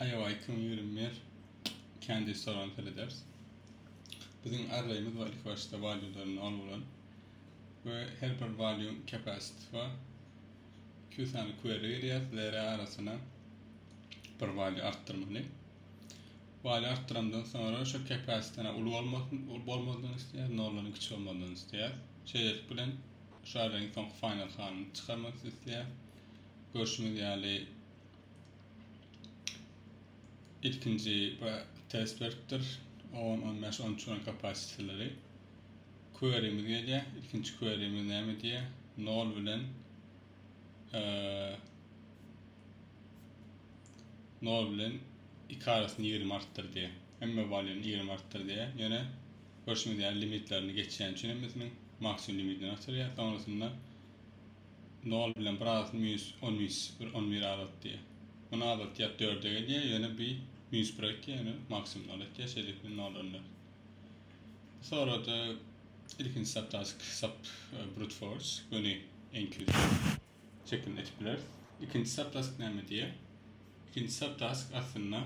iOS 2021 kendi soran ederiz. Bizim arrayımız var ilk başta value'larını alınan ve her bir value capacity var. 2 tane query veriyoruz, arasına bir value arttırmalı. Value arttırandan sonra şu capacity'ne ulu olmadığını isteyer, nolların küçük olmadığını isteyer. Şeylik bilen şu arrayın son final halini çıkarmak isteyer. Görüşümüz yani ilkinci test veripdir. 10-15-13 kapasiteleri. Query'miz geliyor. İkinci query'miz ne diye? Null bilen iki arasını 20 arttır diye. Emme value'nin 20 arttır diye. Yani görüşümüz yani limitlerini geçen için bizim maksimum limitini arttırıyor. Sonrasında null bilen bir arasını 11 arat diye. Onu arat ya 4'e geliyor. Yani bir 100 bırak yani maksimum alat diye şeylikli null'lar. Sonra da ilkinci subtask brute force bunu en kötü şekilde etkiler. İkinci subtask ne diye? İkinci subtask aslında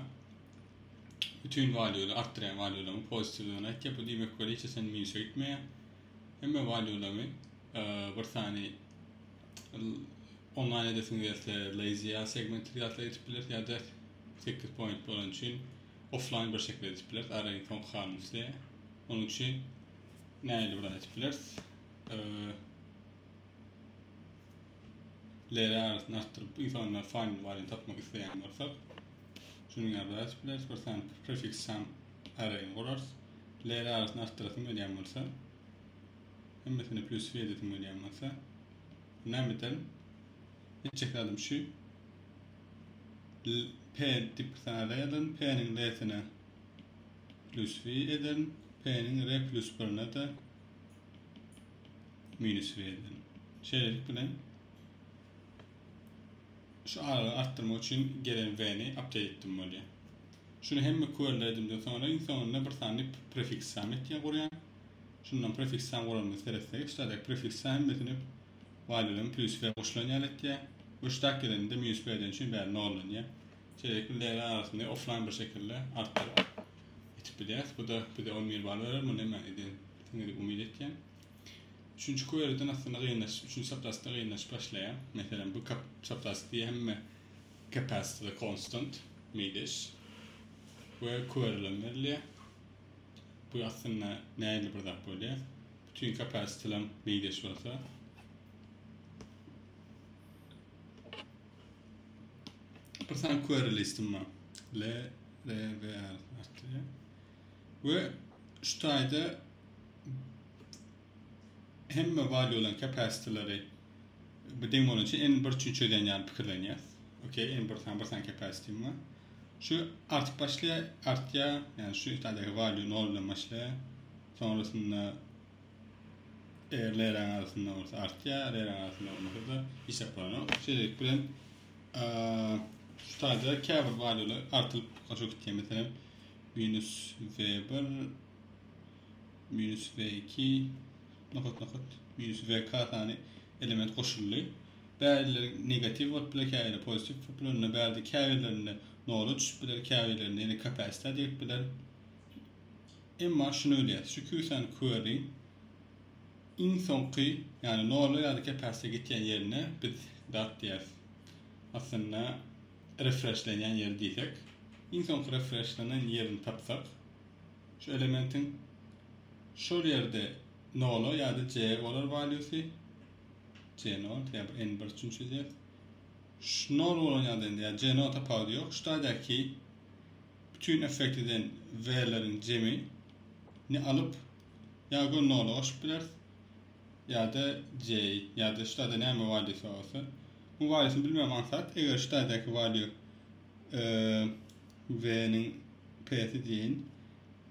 bütün value'ları arttıran value'ları pozitiflerine etkiler. Bu demek ki hiç sen minus'a gitmeye. Hem value'ları bir tane online edesini gelse lazy segment etkiler ya da 8 point olan için offline bir şekilde etkiler. Arayın son halinde. Onun için neyle buradan etkiler? L'leri arasını arttırıp insanlar final value tapmak isteyen varsa şunun yanında etkiler. Bir tane prefix sum arayın kurarız. L'leri arasını arttırasın ödeyen varsa hem mesela plus v edetim ödeyen varsa ne biten edeceklerim şu P tip bir tane arayalım. P'nin L'sine plus v edin. P'nin R plus 1'ine de minus v edin. Şeylik bilen şu aralığı arttırmak için gelen v'ni update ettim böyle. Şunu hem query'ledimden sonra insanlarına bir tane prefix sum etkiye kuruyan. Şundan prefix sum kurulması gerekse işte prefix sum metinip value'ların plus v koşulan etkiye. Uçtak gelende minus v'den için ben ne olun ya. Şeylik L'ler arasında offline bir şekilde arttırır. Bu da bir de 11 value bunu hemen edin umut etken. Üçüncü query'den aslında üçüncü subtask'ta kıyınlaş başlayan. Mesela bu subtask diye hem capacity constant midiş ve query'len veriliyor. Bu aslında neyle burada böyle? Bütün capacity'len midiş varsa bir tane query listim var. L, R, V artıyor. Ve şu tayda hem value olan capacity'leri bu demon için en bir üçüncüden yani fikirleniyor. Okey, en bir tane capacity'm var. Şu artık başlıyor artıya yani şu taydaki value null'dan başlıyor. Sonrasında L'ler arasında olursa artıya, L'ler arasında olmasa da hesaplanıyor. Şeylik bilen şu tayda cover value'lar artılıp çok gittiğim mesela minus v1 minus v2 nokot minus vk tane element koşullu. Bazıları negatif var, bazıları pozitif var. Bazı kâvilerinde knowledge, bazı kâvilerinde yani capacity diye bilen. Ama şunu öyle. Şu küsen query insonki yani knowledge ya da capacity gittiğin yerine biz dat diye aslında refreshlenen yer diyecek. İnson refreshlenen yerini tapsak şu elementin şu yerde null ya da c olur value'si c null ya en bir üçüncü diye şu null olan ya c null tapağı yok. Şu tadaki bütün effect eden v'lerin cemi ne alıp ya bu null oluşup bilir ya da c ya da şu tada ne value'si olsa bu value'sini bilmem maksat eğer şu tadaki value v'nin p'si deyin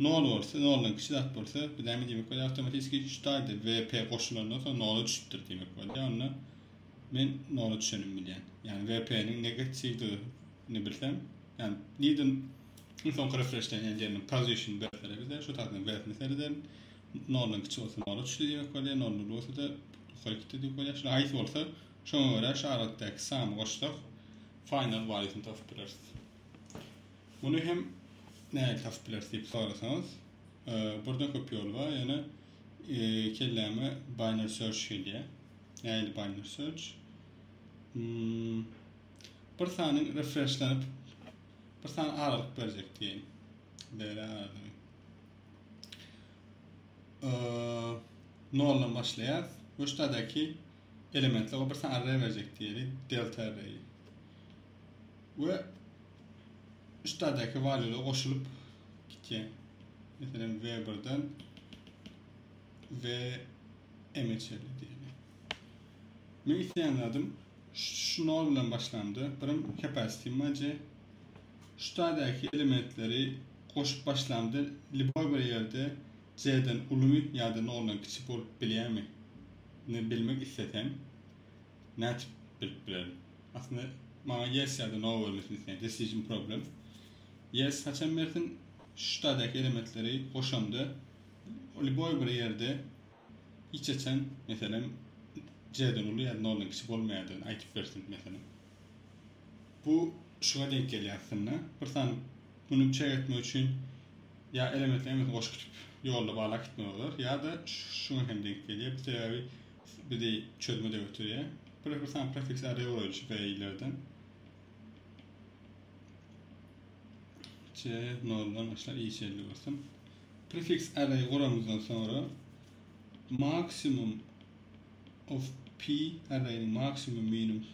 null olursa, null'un kişi dat olursa bir de demek ki otomatik şu tayda vp koşullarından sonra null'u düşüptür demek ki. Onunla ben null'u düşünüm bilen. Yani vp'nin negatifini bilsem yani neden insan refresh'ten yerinin position belirler bize şu taydan vp'ni seriden null'un kişi olsa null'u düştü demek ki. Null'u olsa da yukarı demek ki. Şu ait olsa şuna göre şu aralıktaki sum koştuk final value'sini tapıp biliriz. Bunu hem näil tapyplar diýip sorasaňyz, buradan köp ýol bar. Ýani kelleme binary search diýe. Näil binary search? Bir sanyň refreshlenip bir sany aralyk berjek diýelim. Böyle aralyk. Noldan başlaýar. Muştadaki elementler bir sany array berjek diýelim. Delta array. Ve üstadaki valüle koşulup gitken mesela V1'dan V MHL diyelim. Men isleýän şu nol bilen başlandı. Birim capacity mace üstadaki elementleri koşup başlandı. Liboy bir yerde C'den ulumy ýa-da noldan kiçik bolup bilýärmi? Ne bilmek istesem näçip bilip bilerim. Aslında maňa yes ýa-da no bolmasyn isleýän decision problem. Yes haçan bersin şuradaki elementleri koşamda liboy bir yerde hiç açan mesela C'den ulu ya da noldan kiçik olmaýardan aytyp bersin mesela. Bu şuga denk gelýär aslında. Bir san bunu çeýetmek üçin ya elementlerimizi goşup ýolda bağlak gitmek bolar ya da şuňa hem denk gelýär. Bu sebebi bir de çözmede götürýär. Bir san prefix array oluyor beylerden. C noldan başlar iyi şeyler olsun. Prefix array kuramızdan sonra maximum of p array'nin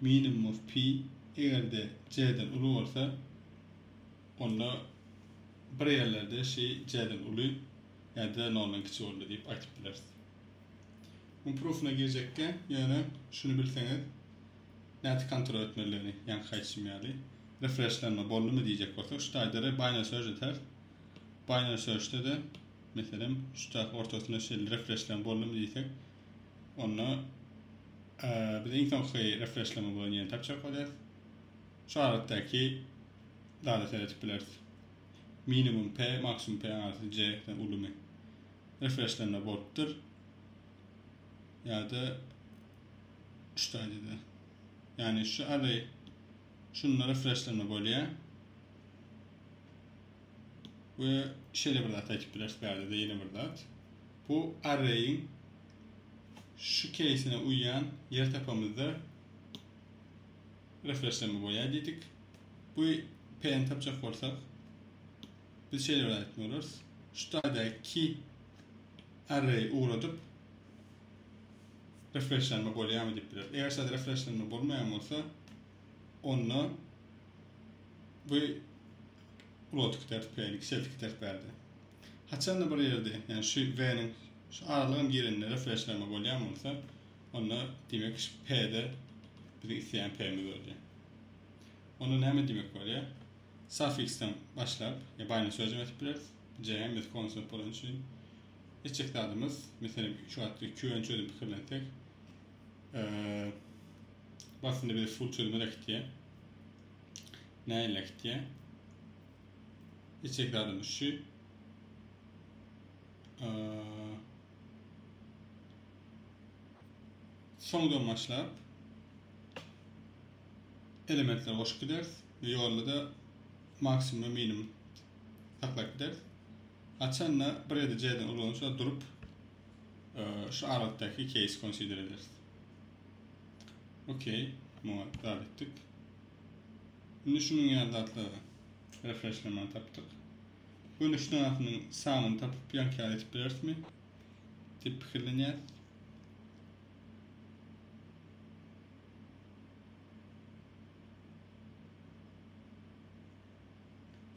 minimum of p eğer de C'den ulu olsa onda bir yerlerde C'den ulu ya da noldan kiçik oldu deyip aytıp bileriz. Bu proofuna girecekken yani şunu bilseniz näçe kontrol etmelerini yani kaçışmayalı. Refreshlenme bollu mu diyecek bolsak şu taýdary binary search eter. Binary search'te de mesela şu taýda ortasyna refreshlenme bollu mu diýsek onda biz iň soňky refreshlenme bolan ýerni tapjak bolar. Şu aratdaki daha da seretip bileriz. Minimum p, maksimum p arasy c'den ulumy refreshlenme bolupdyr. Ya da şu taýda yani şu array şunları refreshlenme bolýar. Ve şeýle bir dat aýtyp bileriz bärde de ýene bir dat. Bu array'in şu case'ine uýan yer tapamyzda refreshlenme bolýar diýdik. Bu p'ni tapjak bolsak biz şeýle bir aýtmak bolary. Şu taýdaki array ugradyp refreshlenme bolýarmy diýip bileriz. Eger şeýle refreshlenme bolmaýan bolsa onda bu ulotuk dert p'lik seltik dert berdi. Haçan da bir yerde yani şu v'nin şu aralığın yerinde refreshlenme bolýan bolsa onda demek p'de bir isleýän p'miz bolýar. Onu näme demek bolýar? Suffixden başlap ya binary search etip bileriz. C biz konsol bolan üçin eçekdadymız mesela şu atdy Q'ni çözüp pikirlensek basında bir full çözüme gitdiýär. Näile gitdiýär? Eçekdadymyz şu soňdan başlap elementler goşup gideriz ve ýolda da maksimum minimum taklap gideriz. Açanla bir ýerde C'den ulanşa durup şu aralıktaki case consider ederiz. Okey, bunu da ettik. Şimdi şunun ýerinde atla refreshleme tapdyk. Bunu şunun atynyň sanyny tapyp ýanky etip bilersmi? Tip pikirlenýär.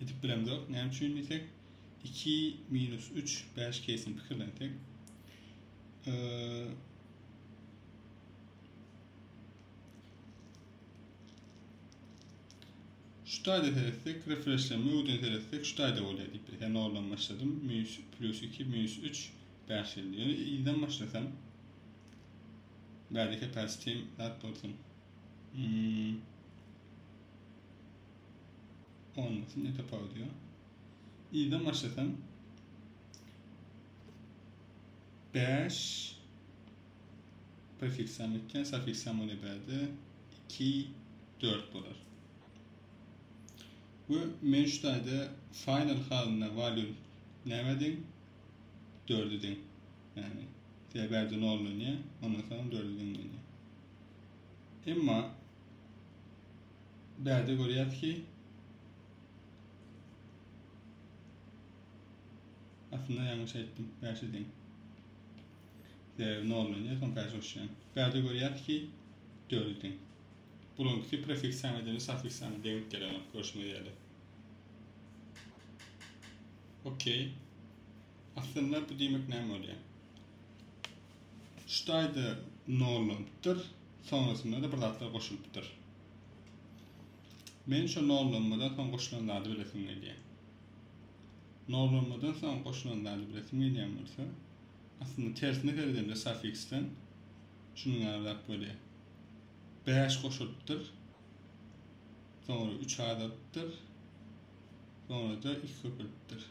Edip bilemdik. Näme üçin diýsek 2 - 3 5 case'ini pikirlendik. Şu taýda teretsek, refreshleme öwden teretsek, şu taýda bolýar diýip. Yani oradan başladım. -2, -3, 5 ýyl. Yani ýydan başlasam bärdeki capacity dat bolsun. 10 ne tapar diyor. Ýydan başlasam 5 prefixam etken, suffixam bolýar bärde 2, 4 bolar. Bu men şutada final halına value nämedim? 4'üdin. Yani seberde ne olur niye? Ondan sonra 4'üdin niye? Emma berde görýät ki aslında yanlış ettim. Berşedin. Ne olur niye? Son karşılaşan. Berde görýät ki 4'üdin. Bulunki prefiks samedeni sufiks samedeni denk gelen görüşme ýerli. Okey. Aslında bu demek näme bolýar? Şuýda nollandyr, sonrasında da bir zatlar goşulypdyr. Men şu nollanmadan soň goşulanlary bilesim gelýär. Nollanmadan soň goşulanlary bilesim gelýär bolsa, aslında tersine geredende sufiksden şunu ýaryp bolýar. 5 goşulypdyr, sonra 3 adatdyr, sonra da 2 köpüldür.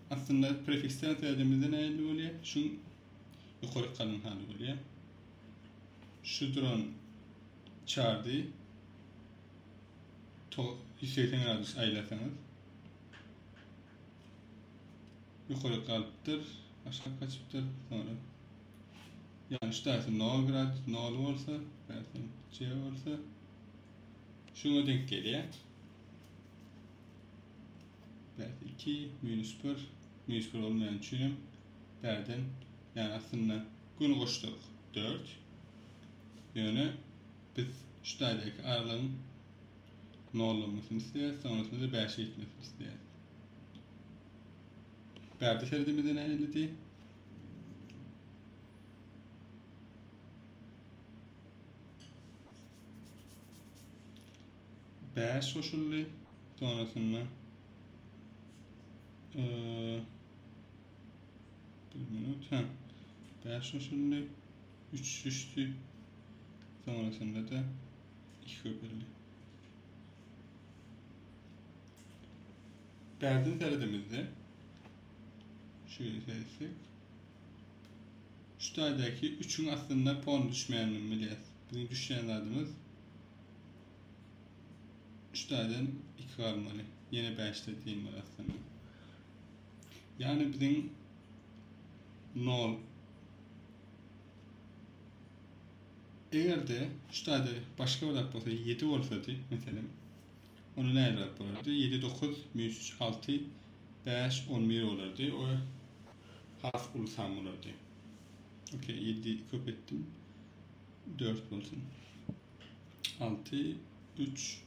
Aslında prefiksler söylediğimizde ne oluyor? Şun yukarı kalın hali oluyor. Şu duran çağırdı. 180 gradus aylasanız. Yukarı kalıptır. Aşağı kaçıptır. Sonra. Yani şu dersin 0 gradus, 0 olsa, dersin C olsa. Şuna denk geliyor. Belki 2, minus 1 olmayan çürüm. Berden, yani aslında bunu koştuk 4. Yani biz şu daydaki aralığın ne olmasını isteyeriz, sonrasında da 5'e gitmesini isteyeriz. Berde şeridimizde ne eledi? Beş koşullu, sonrasında bir minut, 5 koşullu, 3 düştü, sonrasında da 2 köpürlü. Berdin şeridimizde şöyle seyretsek, şu daydaki 3'ün aslında puan düşmeyenini biliriz. Bizim düşmeyen adımız şu daydan 2 almalı. Yine 5 dediğim var aslında. Yani bizim 0 eğer de şu dayda başka bir rakam olsa 7 olsaydı mesela onu ne yapardı? 7, 9, minus 3, 6, 5, 11 olurdu. O harf ulusam olurdu. Okey, 7 köpettim. 4 olsun. 6, 3,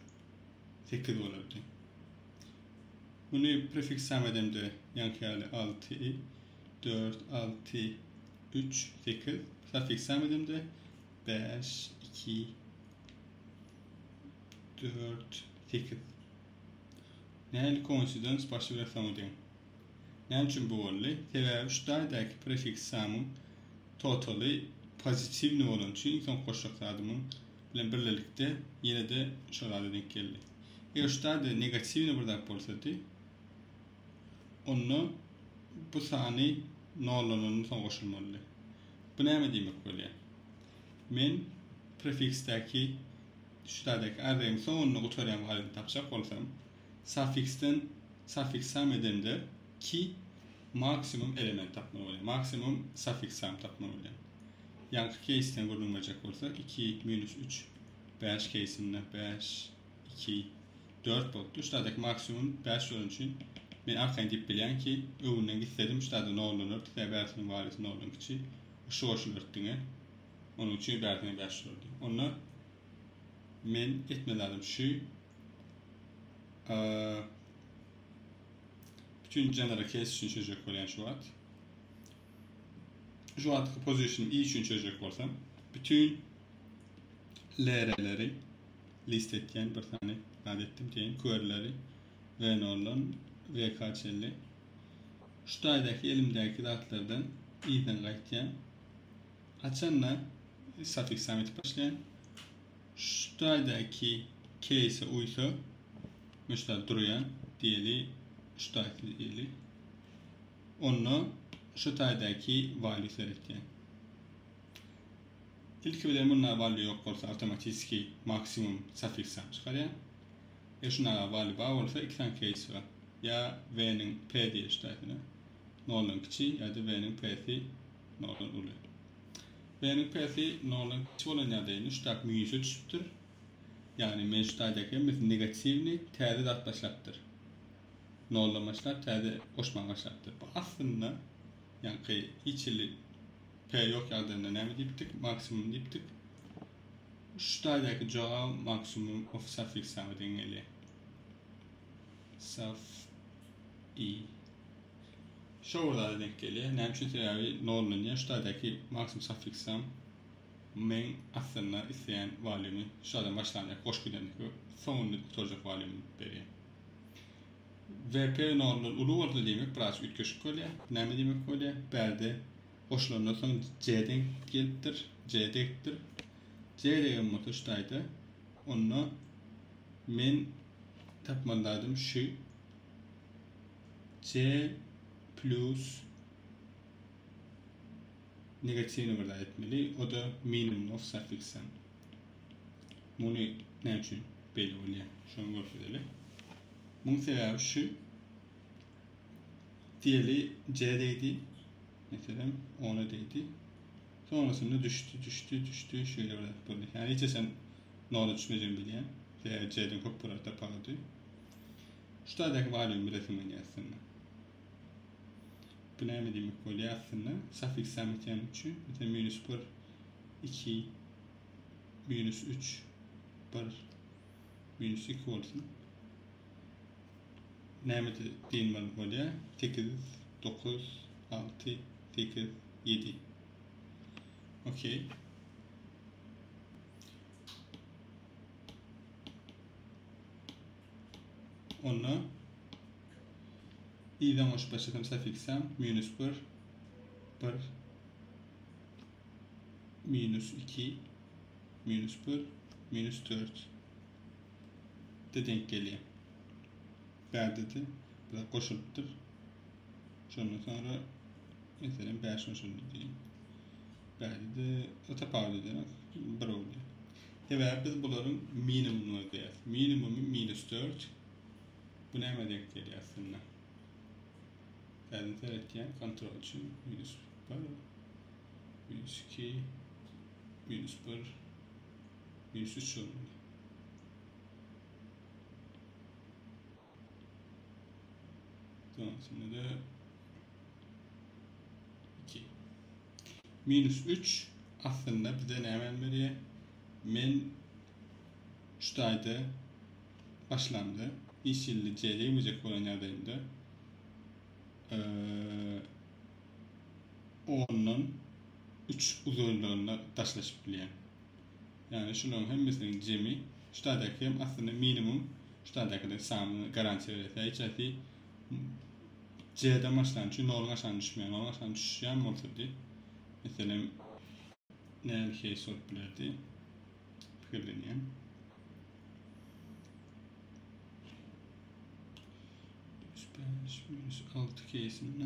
8 olurdu. Bunu prefiks samedemde yankıyalı 6, 4, 6, 3, 8. Sufiks samedemde 5, 2, 4, 8. Nähili coincidence başka bir samedem. Näme üçin bu boldy? Sebäbi şu daýdaky prefiks samym totaly pozitiv ne bolan üçin son koşak adymyň bilen birlelikde ýene de şolada denk geldi. Eger şu daýda negativ ne birdak bolsady, onu bu sany nolanyň son goşulmaly. Bu näme diýmek bolýar? Men prefiksdäki şu daýdaky arraýyň sonuny gotarýan halyny tapjak bolsam, sufiks sam edemde ki maksimum element tapmaly bolýar. Maksimum sufiks sam tapmaly bolýar. Ýa-ni case'den görülmejek bolsa 2, minus 3, 5 case'inde 5, 2, 4 boldy. Şu daýdaky maksimum 5 bolan üçin men arkaň dip bilýän ki, öwünden gitsedim şu daýda ne bolanur, sebäbini warisini bolan kiçi şu goşulurdyňa. Onun üçin bärdine 5 boldy. Onu men etmelerim şu bütün general case için çözecek olan şu at. Şu atki position i için çözecek olsam bütün l'leri list etken bir tane adettim diyelim query'leri ve nolan ve kaçelli şu daydaki elimdeki datlardan i'den qaytyan açanla sufiks samet başlayan şu daydaki case'e uysa mesela duruyan diyeli şu daydaki diyeli onu şu daydaki value seretken ilk bilen bunlar value yok olsa otomatik maksimum sufiks sam çıkaryan Şuna vali bağ olsa iki tane case var. Ya V'nin P diye iştahatine nolun kiçi ya da V'nin P'si nolun uluyor. V'nin P'si nolun kiçi olan yerdeyini iştahat müyüsü düşüptür. Yani mevcuttaki negatifini təzə dat başlattır. Noldan başlap təzə qoşmağa başlattır. Bu aslında yani içili P yok yardımında ne diyiptik? Maksimum diyiptik. Şuradaki cevap maksimum of suffix dengeli. Saf i. Şurada denk geliyor. Ne için tedavi nolun ya şuradaki maksimum suffix men aslında isteyen volümü şuradan başlanacak boş gidenlik sonunda tutacak volümü veriyor. VP nolun ulu oldu demek biraz ütköşük oluyor. Ne demek oluyor? Berde hoşlanırsa sonra C'den geliptir. C dektir. C degen motuştaydı. Onu men tapmaladım şu C plus negatifini burada etmeli. O da minimum of suffix'en. Bunu ne için belli oluyor? Şunu gösterelim. Bunun sebebi şu. Diğeri C'deydi. Mesela 10'a değdi. Sonrasında düştü. Şöyle böyle. Yani hiç sen nol'a düşmeyeceğini bilen. Diğer C'den çok burada paradı. Şu tadaki valüm bir resim aslında. Bu ne demek oluyor aslında? Suffix samityen 3'ü. Mesela minus 1, 2, minus 3, 1, minus 2 olsun. Ne demek oluyor? 8, 9, 6, 8, 7. Okey. Onu i'den hoş başladım suffix'em minus 1, minus 2, minus 1, minus 4 de denk geliyor. Berde de burada koşuluptur. Şundan sonra mesela 5 şunu diyeyim. Berde de otapavlı demek 1 oluyor. Evet biz bunların minimumunu ödeyeceğiz. Minimumu minus 4. Bu ne denk geliyor aslında? Berde de kontrol için minus 1, minus 2, minus 1, minus 3 oluyor. Sonrasında da 2. Minus 3 aslında bize ne hemen veriyor? Men şuradaydı başlandı. İşilli C'de imecek olan yerdeyinde onun 3 uzunluğuna taşlaşıp bilen. Yani şunun hem mesela C'mi şuradaki hem aslında minimum şuradaki de samını garanti verirse içerisi C'den başlanmış, nol'un aşağı düşmeyen, nol'un aşağı düşmeyen mi olsaydı? Mesela ne bir şey sorup bilirdi? Fikirleneyen. Minus 6 case'inde.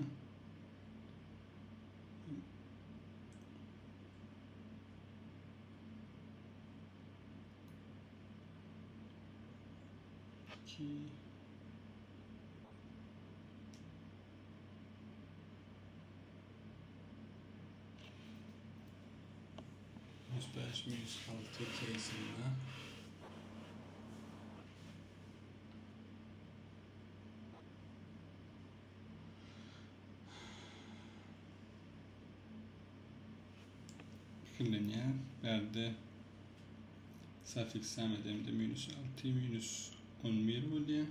Minus 6 case'inde. Fikirleneyen verdi. Suffix samet'imde minus 6, minus 11 oluyor.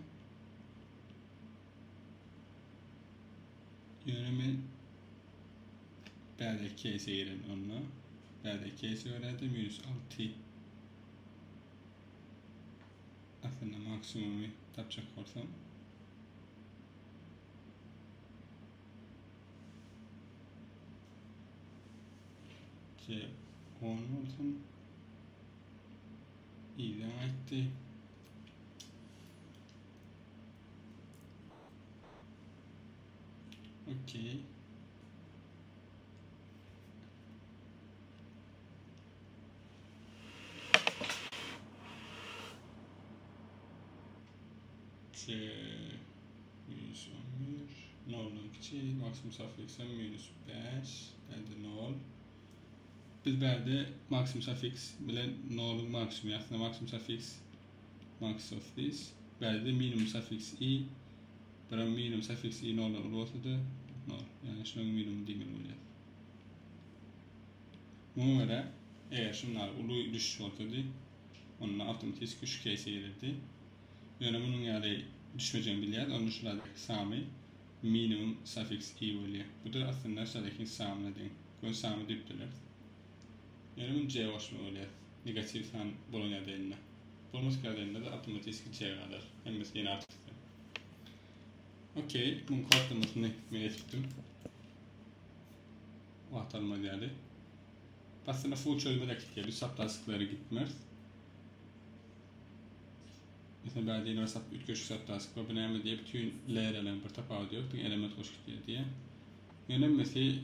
Yönümü berde case'e girelim onunla. Berde case'e öğrendi minus 6. Aslında maksimumu tapacak olsam. C 10 olsun. İyiden etti. Okey. C minus 11 noldan kiçik maksimum suffix'e minus 5 elde nol. Biz berde maksimum suffix bilen nolun maksimum aslında maksimum suffix max of this berde minimum suffix i bera minimum suffix i noldan olsa da nol yani şunun minimum değil oluyor. Buna göre eğer şunlar ulu düşüş olsaydı onunla otomatik küçük case gelirdi. Yani bunun yani düşmeyeceğini biliyoruz. Onun şuradaki sami minimum suffix i oluyor. Bu da aslında şuradaki sami değil. Bu sami diptiler. Yani bunun C hoşma oluyor. Negatif san bulunya değerine. Bulmuş kadarıyla da otomatik C kadar. Hem mesela yeni artık. Okey. Bunun kodlamasını ettim. O atalma değerli. Aslında full çözme dakikaya bir saptasıkları gitmez. Mesela ben yine mesela 3 köşk saptasık var. Önemli diye bütün layer element bir tapağı diyor. Bütün element hoş gidiyor diye. Yani mesela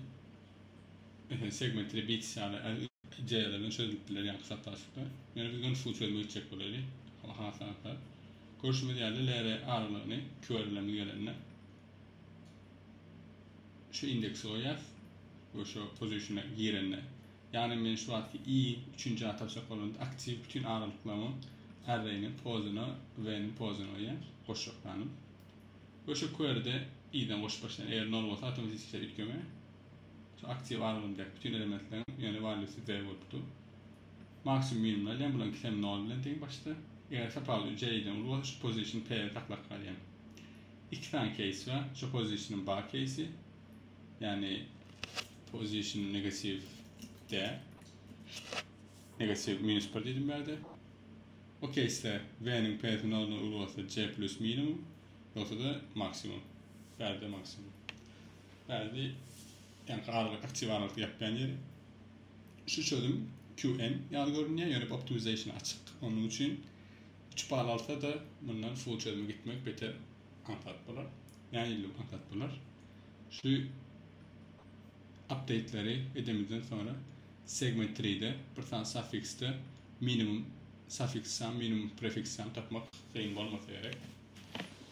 segmentleri bits yani C'lerin çözülüpleri yani saptasıklar. Yani biz bunu full çözme gidecek böyle. Allah'a sanatlar. Görüşme değerli layer ağırlığını, QR'lerini gelenine şu indeksi oyaz. Bu şu pozisyona girenine. Yani ben şu anki i 3. atapsak olan aktif bütün ağırlıklarımın array'nin pozunu v'nin pozunu oyar. Koşuklarının. Bu şu query'de i'den boş başlayan eğer nol olsa otomatik işler yükleme. Şu aktif ağırlığında bütün elementlerin yani value'si v oldu. Maksimum minimumlar yani bunun hem nol ile değil başta. Eğer sapağlı c'den olursa şu position p'ye taklak var yani. İki tane case var. Şu position'ın bar case'i yani position negative D negatif minus bir dedim berde. O case'de V'nin P'nin olduğunu olursa C plus minimum yoksa da maksimum. Berde maksimum. Berde yani ağırlık aktif ağırlık yapayan yeri. Şu çözüm QN yani görünüyor yani optimization açık. Onun için 3 bağlarsa da bundan full çözüme gitmek beter antat bular. Yani illu antat bular. Şu update'leri edemizden sonra segment 3'de bir tane suffix'te minimum suffix'ten minimum prefix'ten tapmak zeyn olmasa gerek.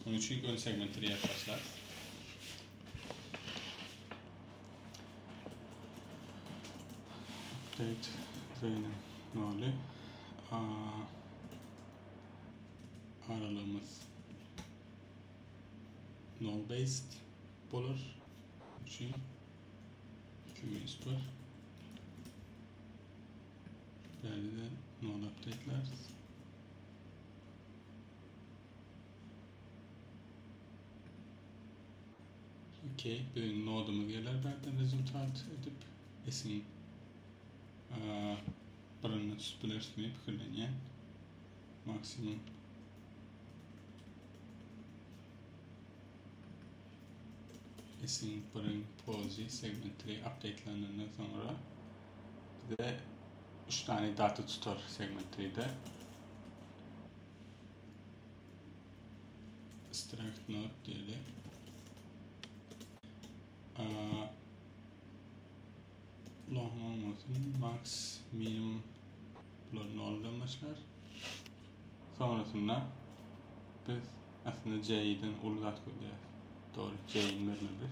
Onun için ön segment 3'ye başlar. Update zeynin noli aralığımız null based olur. Için QMS var. Böyle de null update'ler. Okey, bir node'umuz gelir berden rezultat edip esin birini süpülersini fikirlenyen maksimum esin birin pozi segmentleri update'larından sonra bir de 3 tane data tutar segmentleri de struct node diyelim. Long olmasın, max, minimum bunların nol'dan başlar. Sonrasında biz aslında C'den uludat koyacağız. Doğru, C'nin vermelidir.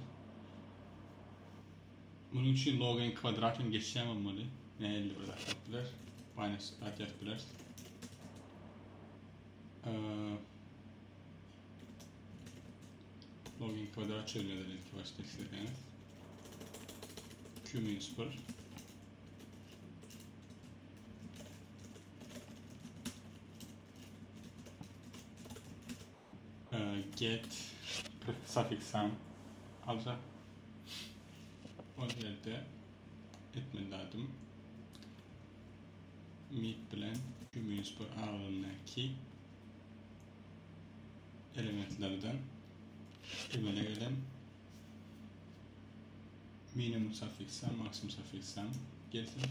Bunun için login kvadratını geçememeli. Ne elde olarak yaptılar? Minus at yaptılar. Login kvadrat çözülüyor ilk başta istediğiniz. Q minus 1. Get suffix sum alacak. O yerde etmeli lazım. Meet bilen Q minus 1 ağırlığındaki elementlerden evine gelen minimum suffix sum, maksimum suffix sum gelsin.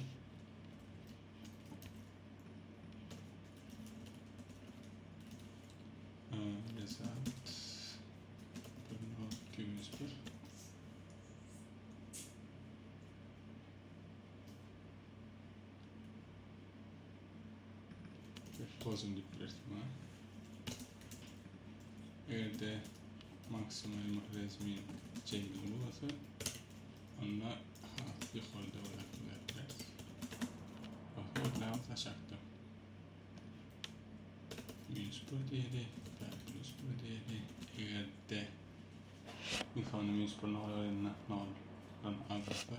Result Q minus 1 pozitif belirtme. yerde maksimum resmin cengiz olursa onunla yukarıda olabilir. Bakın aşağıda. Minus bir değeri, minus bir değeri. Eğer de minus bir nol alırsa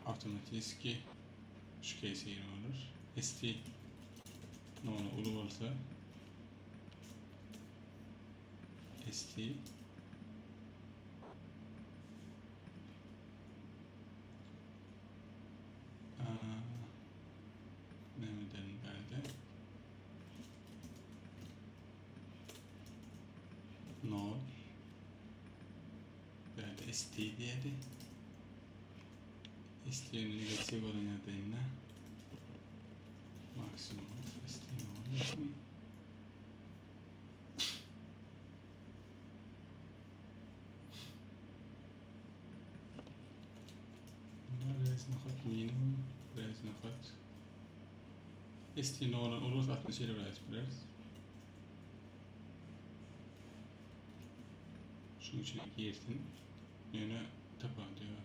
otomatik şu kese olur. ST nol olursa ST nemeden verdi? Nol verdi ST değeri. ST'nin negatif olan nedeniyle maksimum ST nol. minimum res nafat ST nol olursa 67 res biliriz. Şunun için yersin yöne tapa diyor.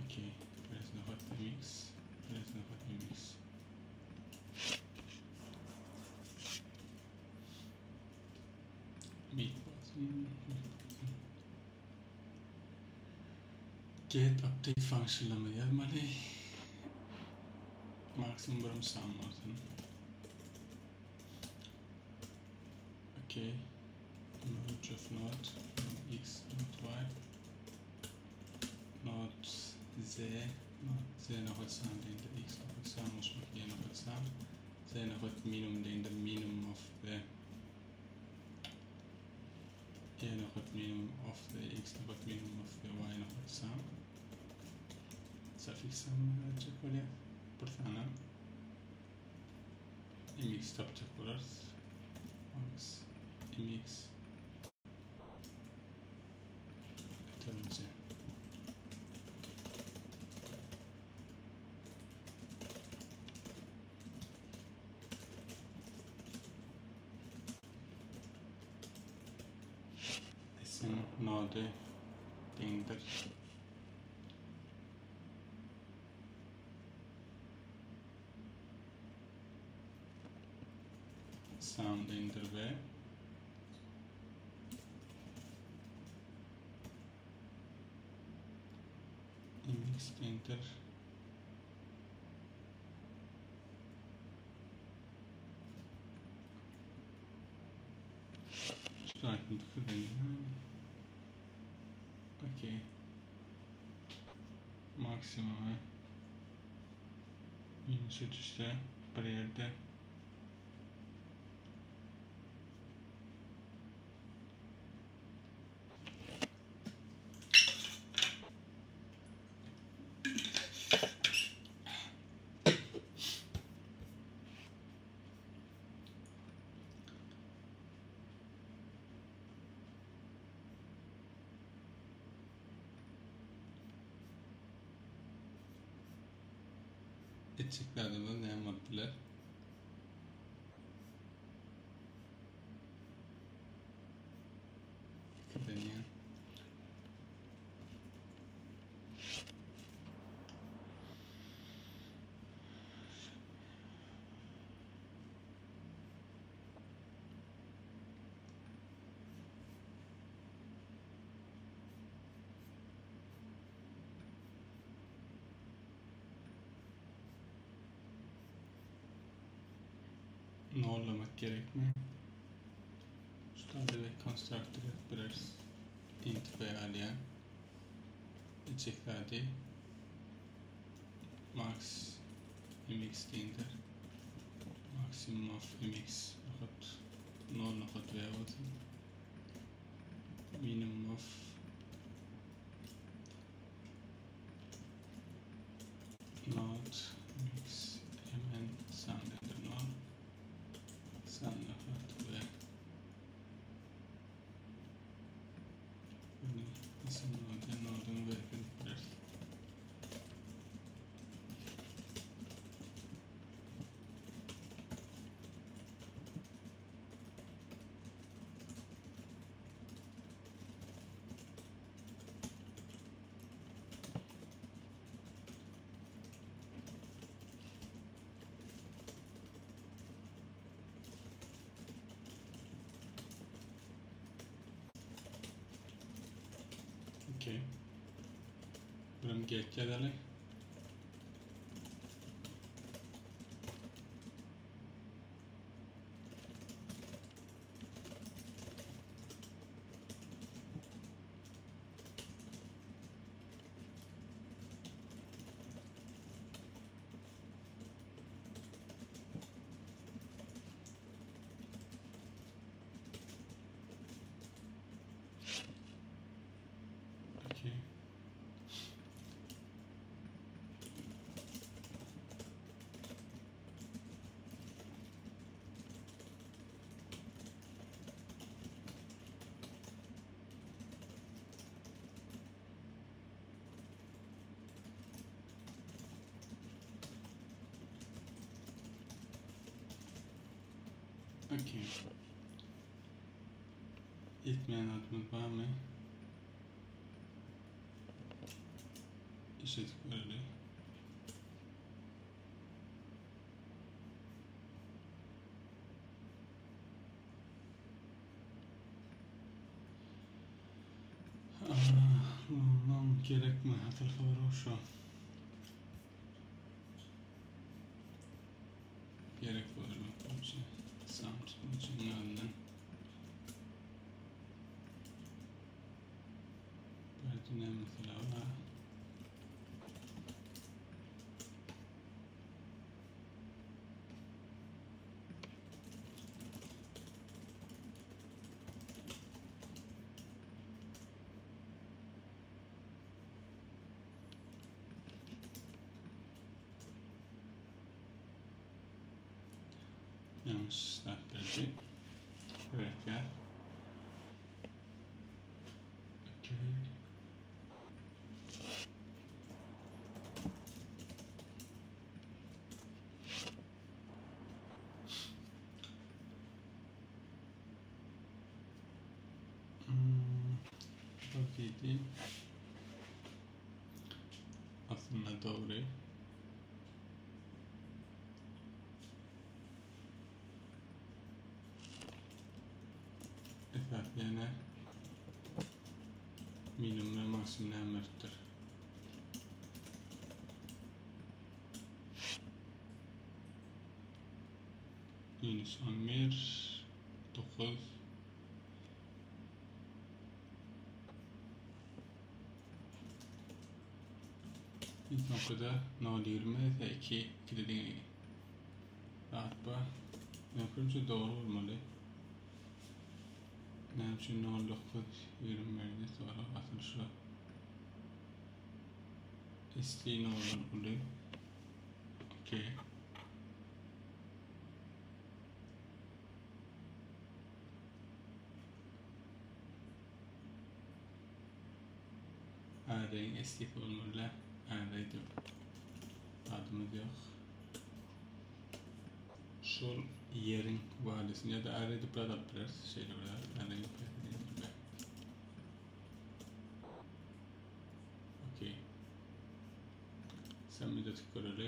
Okay, res nafat mix, res nafat mix. Get update function'lama yazmalı. Maksimum bölüm sanmasın. Okay. Merge of not x, not y, not z, not z nafat sam değildir, x nafat sam olsun, y nafat sam, z nafat minimum değildir, minimum of the y nafat minimum of the x nafat minimum of the y nafat sam. Suffixam çekolya pertana mx tapacak oluruz. Max mx termize. Isim node değildir. Sound enter ve mix enter starting to fill. Okay, maksimum minus işte bir yerde etçiklerde de ne yaptılar? Deniyor. Nollamak gerek mi? Stade ve constructor yapıyoruz. Int veya etçiklerde max mx değildir. Maximum of mx nokot nol nokot veya olsun. Minimum of not mx hemen sandıdır nol. Sandık ve nasıl ne olduğunu verebiliriz. Okay. Buram get edelim. Okay. Okay. Etmeyen adımız var mı? İşte böyle. Lan gerek mi? Hatırlı var o şu an. Gerek var mı? Samsung için yandan. Böyle ne mesela var? Yanlış saatlerce. Evet ya. Okay. Bakayım. Aslında doğru. Esas yani minimum ve maksimum emirdir. Yunus 11 9 ilk noktada 0.20 ve 2 dediğin rahat bu. Yapınca doğru olmalı. Ne için 0.9 20 sonra asıl şu isteğin olur. Okay. Arayın eski formülle araydı. Adımız yok. Şu yerin validesini ya da araydı burada biraz şeyler var. Arayın gibi. Okay. Sen müddet kurulu.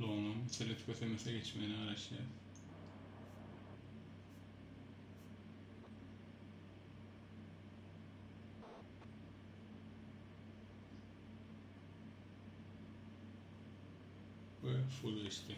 Doğumun sertifikasyonu geçmeni araçlar. Ve full HD.